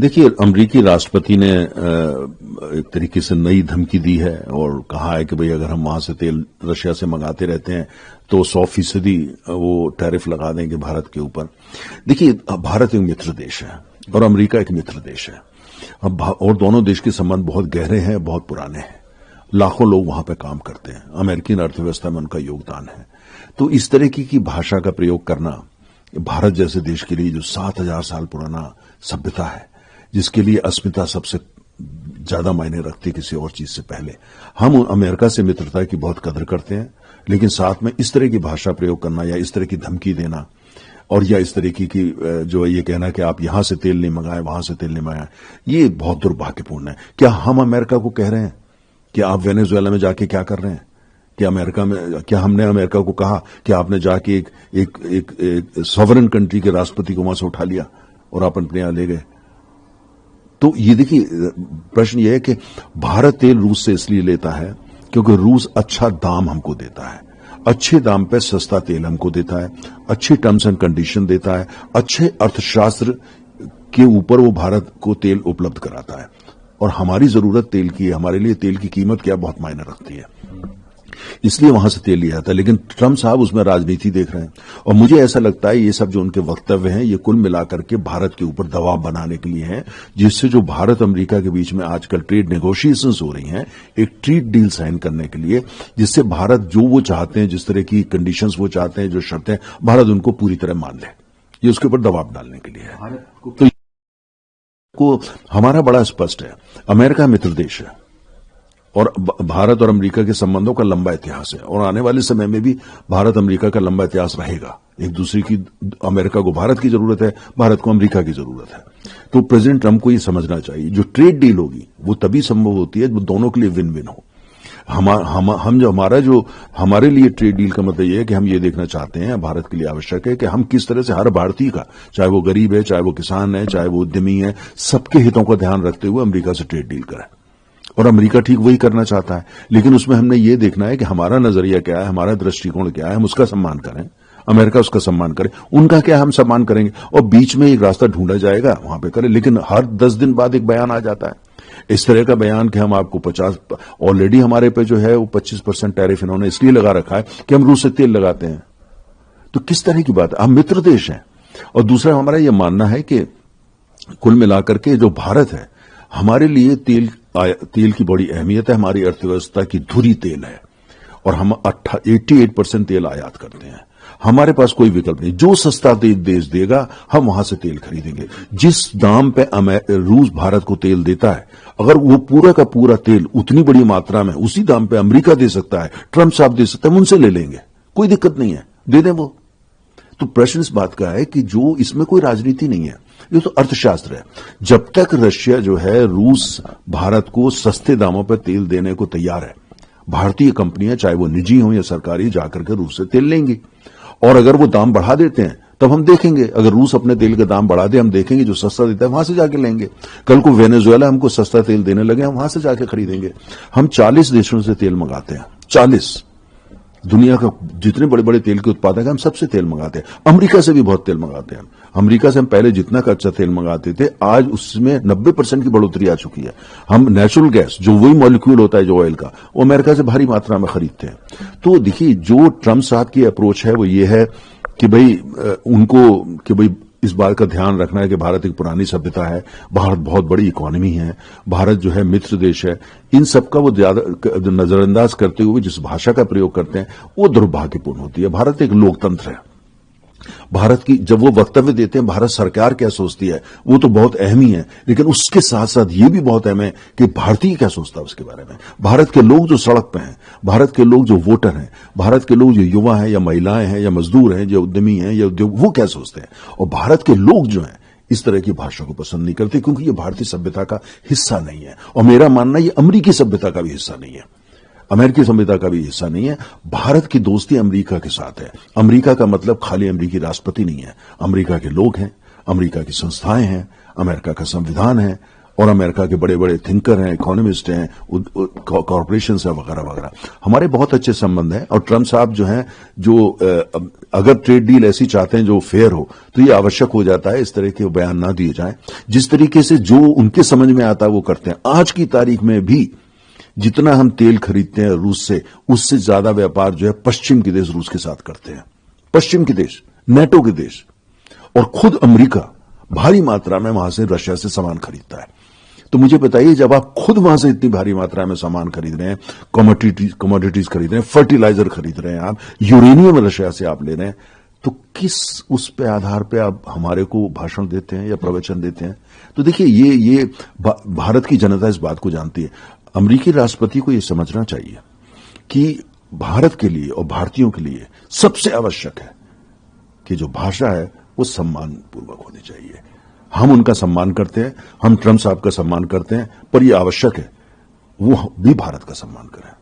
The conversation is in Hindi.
देखिए, अमरीकी राष्ट्रपति ने एक तरीके से नई धमकी दी है और कहा है कि भाई अगर हम वहां से तेल रशिया से मंगाते रहते हैं तो 100% वो टैरिफ लगा देंगे भारत के ऊपर। देखिए, भारत एक मित्र देश है और अमरीका एक मित्र देश है। अब और दोनों देश के संबंध बहुत गहरे हैं, बहुत पुराने हैं। लाखों लोग वहां पे काम करते हैं, अमेरिकी अर्थव्यवस्था में उनका योगदान है। तो इस तरह की भाषा का प्रयोग करना भारत जैसे देश के लिए, जो 7,000 साल पुराना सभ्यता है, जिसके लिए अस्मिता सबसे ज्यादा मायने रखती है किसी और चीज से पहले, हम अमेरिका से मित्रता की बहुत कदर करते हैं, लेकिन साथ में इस तरह की भाषा प्रयोग करना या इस तरह की धमकी देना और या इस तरह की जो ये कहना कि आप यहां से तेल नहीं मंगाए, वहां से तेल नहीं मंगाए, ये बहुत दुर्भाग्यपूर्ण है। क्या हम अमेरिका को कह रहे हैं कि आप वेनेजुएला में जाके क्या कर रहे हैं? कि अमेरिका में क्या हमने अमेरिका को कहा कि आपने जाके एक सॉवरेन कंट्री के राष्ट्रपति को वहां से उठा लिया और आप अपने यहां ले गए? तो ये देखिए, प्रश्न ये है कि भारत तेल रूस से इसलिए लेता है क्योंकि रूस अच्छा दाम हमको देता है, अच्छे दाम पे सस्ता तेल हमको देता है, अच्छे टर्म्स एंड कंडीशन देता है, अच्छे अर्थशास्त्र के ऊपर वो भारत को तेल उपलब्ध कराता है। और हमारी जरूरत तेल की है, हमारे लिए तेल की कीमत क्या बहुत मायने रखती है, इसलिए वहां से तेल लिया जाता है। लेकिन ट्रंप साहब उसमें राजनीति देख रहे हैं और मुझे ऐसा लगता है ये सब जो उनके वक्तव्य हैं ये कुल मिलाकर के भारत के ऊपर दबाव बनाने के लिए हैं, जिससे जो भारत अमेरिका के बीच में आजकल ट्रेड नेगोशिएशंस हो रही हैं, एक ट्रेड डील साइन करने के लिए, जिससे भारत जो वो चाहते हैं, जिस तरह की कंडीशंस वो चाहते हैं, जो शर्तें, भारत उनको पूरी तरह मान ले, ये उसके ऊपर दबाव डालने के लिए है। तो हमारा बड़ा स्पष्ट है, अमेरिका मित्र देश है और भारत और अमेरिका के संबंधों का लंबा इतिहास है और आने वाले समय में भी भारत अमेरिका का लंबा इतिहास रहेगा। एक दूसरे की, अमेरिका को भारत की जरूरत है, भारत को अमेरिका की जरूरत है। तो प्रेसिडेंट ट्रंप को ये समझना चाहिए, जो ट्रेड डील होगी वो तभी संभव होती है जब दोनों के लिए विन विन हो। हमारे लिए ट्रेड डील का मतलब ये है कि हम ये देखना चाहते हैं, भारत के लिए आवश्यक है कि हम किस तरह से हर भारतीय का, चाहे वो गरीब है, चाहे वो किसान है, चाहे वो उद्यमी है, सबके हितों का ध्यान रखते हुए अमेरिका से ट्रेड डील करें। और अमेरिका ठीक वही करना चाहता है, लेकिन उसमें हमने ये देखना है कि हमारा नजरिया क्या है, हमारा दृष्टिकोण क्या है, हम उसका सम्मान करें, अमेरिका उसका सम्मान करे, उनका क्या हम सम्मान करेंगे और बीच में एक रास्ता ढूंढा जाएगा, वहां पे करें। लेकिन हर 10 दिन बाद एक बयान आ जाता है, इस तरह का बयान कि हम आपको 50, ऑलरेडी हमारे पे जो है वो 25% टैरिफ इन्होंने इसलिए लगा रखा है कि हम रूस से तेल लगाते हैं। तो किस तरह की बात है? हम मित्र देश हैं। और दूसरा हमारा यह मानना है कि कुल मिलाकर के जो भारत है, हमारे लिए तेल की बड़ी अहमियत है, हमारी अर्थव्यवस्था की धुरी तेल है और हम 88% तेल आयात करते हैं। हमारे पास कोई विकल्प नहीं, जो सस्ता तेल देश देगा हम वहां से तेल खरीदेंगे। जिस दाम पे रूस भारत को तेल देता है, अगर वो पूरा का पूरा तेल उतनी बड़ी मात्रा में उसी दाम पे अमेरिका दे सकता है, ट्रंप साहब दे सकता है, हम उनसे ले लेंगे, कोई दिक्कत नहीं है, दे दें वो। तो प्रश्न इस बात का है कि जो इसमें कोई राजनीति नहीं है, ये तो अर्थशास्त्र है। जब तक रशिया जो है, रूस भारत को सस्ते दामों पर तेल देने को तैयार है, भारतीय कंपनियां चाहे वो निजी हों या सरकारी जाकर के रूस से तेल लेंगी। और अगर वो दाम बढ़ा देते हैं तब हम देखेंगे, अगर रूस अपने तेल का दाम बढ़ा दे, हम देखेंगे जो सस्ता देता है वहां से जाके लेंगे। कल को वेनेजुएला हमको सस्ता तेल देने लगे, हम वहां से जाके खरीदेंगे। हम 40 देशों से तेल मंगाते हैं, 40 दुनिया का जितने बड़े बड़े तेल के उत्पादक हैं, हम सबसे तेल मंगाते हैं। अमेरिका से भी बहुत तेल मंगाते हैं। अमेरिका से हम पहले जितना कच्चा तेल मंगाते थे, आज उसमें 90% की बढ़ोतरी आ चुकी है। हम नेचुरल गैस, जो वही मॉलिक्यूल होता है जो ऑयल का, वो अमेरिका से भारी मात्रा में खरीदते हैं। तो देखिए, जो ट्रंप साहब की अप्रोच है वो ये है कि भाई इस बात का ध्यान रखना है कि भारत एक पुरानी सभ्यता है, भारत बहुत बड़ी इकोनॉमी है, भारत जो है मित्र देश है। इन सबका वो ज्यादा नजरअंदाज करते हुए जिस भाषा का प्रयोग करते हैं वो दुर्भाग्यपूर्ण होती है। भारत एक लोकतंत्र है। भारत की जब वो वक्तव्य देते हैं, भारत सरकार क्या सोचती है वो तो बहुत अहम ही है, लेकिन उसके साथ साथ ये भी बहुत अहम है कि भारतीय क्या सोचता है उसके बारे में। भारत के लोग जो सड़क पे हैं, भारत के लोग जो वोटर हैं, भारत के लोग जो युवा हैं या महिलाएं हैं या मजदूर हैं, जो उद्यमी हैं या उद्योग, वो क्या सोचते हैं। और भारत के लोग जो हैं इस तरह की भाषा को पसंद नहीं करते, क्योंकि ये भारतीय सभ्यता का हिस्सा नहीं है। और मेरा मानना ये अमेरिकी सभ्यता का भी हिस्सा नहीं है, अमेरिकी सभ्यता का भी हिस्सा नहीं है। भारत की दोस्ती अमेरिका के साथ है। अमेरिका का मतलब खाली अमेरिकी राष्ट्रपति नहीं है, अमेरिका के लोग हैं, अमेरिका की संस्थाएं हैं, अमेरिका का संविधान है और अमेरिका के बड़े बड़े थिंकर हैं, इकोनॉमिस्ट हैं, कॉरपोरेशन हैं वगैरह वगैरह। हमारे बहुत अच्छे संबंध हैं और ट्रंप साहब जो हैं, जो अगर ट्रेड डील ऐसी चाहते हैं जो फेयर हो, तो ये आवश्यक हो जाता है इस तरह के बयान ना दिए जाएं। जिस तरीके से जो उनके समझ में आता है वो करते हैं। आज की तारीख में भी जितना हम तेल खरीदते हैं रूस से, उससे ज्यादा व्यापार जो है पश्चिम के देश रूस के साथ करते हैं। पश्चिम के देश, नेटो के देश, और खुद अमेरिका भारी मात्रा में वहां से रशिया से सामान खरीदता है। तो मुझे बताइए, जब आप खुद वहां से इतनी भारी मात्रा में सामान खरीद रहे हैं, कमोडिटीज खरीद रहे हैं, फर्टिलाइजर खरीद रहे हैं, आप यूरेनियम रशिया से आप ले रहे हैं, तो किस उस पे आधार पे आप हमारे को भाषण देते हैं या प्रवचन देते हैं? तो देखिए, ये भारत की जनता इस बात को जानती है। अमेरिकी राष्ट्रपति को यह समझना चाहिए कि भारत के लिए और भारतीयों के लिए सबसे आवश्यक है कि जो भाषा है वो सम्मानपूर्वक होनी चाहिए। हम उनका सम्मान करते हैं, हम ट्रंप साहब का सम्मान करते हैं, पर यह आवश्यक है वो भी भारत का सम्मान करें।